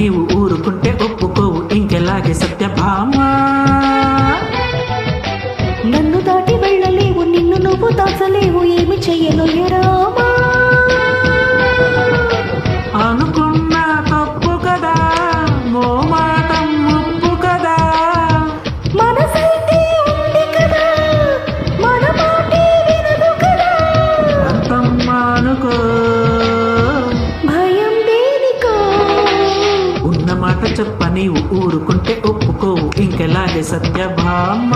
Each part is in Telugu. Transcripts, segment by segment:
నీవు ఊరుకుంటే ఒప్పుకోవు ఇంకెలాగే సత్యభామ. నన్ను దాటి వెళ్ళలేవు, నిన్ను నువ్వు దాచలేవు, ఏమి చెయ్యను రామా. అనుకున్నా తప్పు కదా, మోమాటం ముప్పు కదా, మనసైతే ఉంది కదా, మన మాటే వినదు కదా. అంతమ్మా అనుకో, భయం దేనికో. ఉన్న మాట చెప్ప నీవు ఊరుకుంటే ఒప్పుకోవు ఇంకెలాగే సత్యభామ.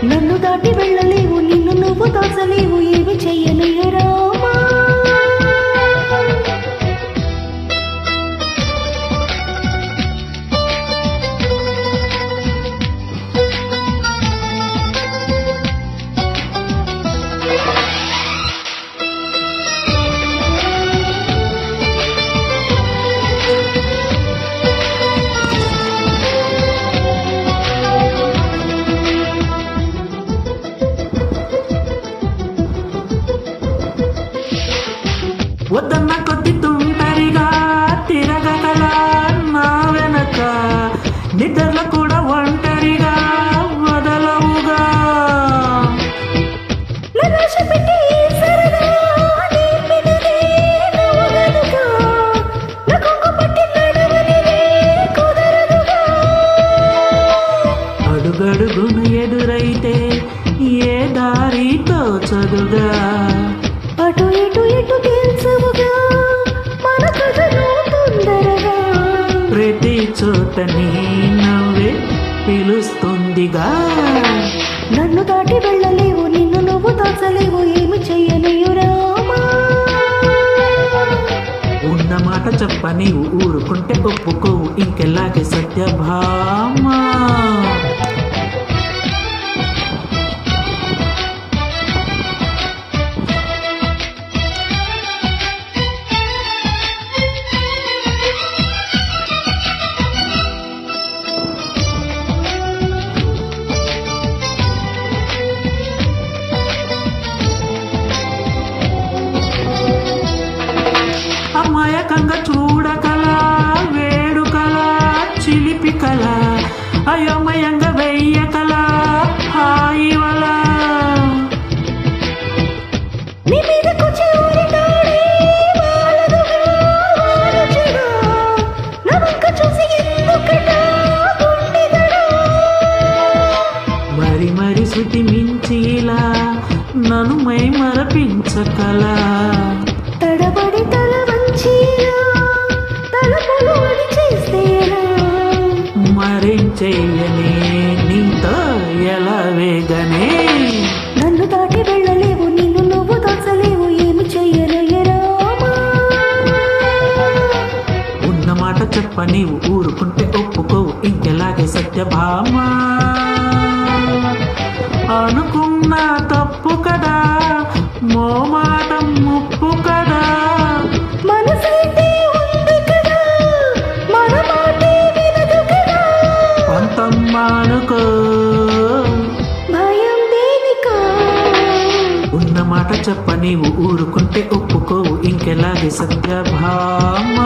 నన్ను దాటి వెళ్ళలేవు, నిన్ను నువ్వు దాచలేవు, ఏమి చెయ్యను రామా. వద్దన్న కొద్ది తుంటరిగా తిరగగల నా వెనక, నిద్రలో కూడా ఒంటరిగా వదలవుగా. అడుగడుగును ఎదురైతే ఏ దారితో చదుగా, అటు ఇటు ఇటు తెలుసుగా మన కథను తొందరగా. ప్రతి చోట నీ నవ్వే పిలుస్తుందిగా. నన్ను దాటి వెళ్ళలేవు, నిన్ను నువ్వు దాచలేవు, ఏమి చెయ్యను రామా. ఉన్న మాట చెప్ప నీవు ఊరుకుంటే ఒప్పుకోవు ఇంకెలాగే సత్యభామ. అమాయకంగా చూడకల, వేడుకల, చిలిపికల, అయోమయంగా వెయ్యకల, హాయివల. నీ మీదకు చివరితాడే వాలదుగా వారచుగా, నా వంక చూసి ఎందుకట గుండెదడా. మరి మరి శృతి మించి ఇలా నన్ను మై మరపించకల, తడబడి తల వంచిరా తలపులు అని చేస్తేరా. మరేం చెయ్యనే నీతో ఎలా వేగనే. నన్ను దాటి వెళ్ళలేవు, నిన్ను నువ్వు దాచలేవు, ఏమి చెయ్యను రామా. ఉన్న మాట చెప్ప నీవు ఊరుకుంటే ఒప్పుకోవు ఇంకెలాగే సత్యభామ. అనుకున్నా తప్పు కదా, మోమాటం ముప్పు కదా, మనసైతే ఉంది కదా, మన మాటే వినదు కదా. అంతమ్మా అనుకో, భయం దేనికో. ఉన్న మాట చెప్ప నీవు ఊరుకుంటే ఒప్పుకోవు ఇంకెలాగే సత్యభామ.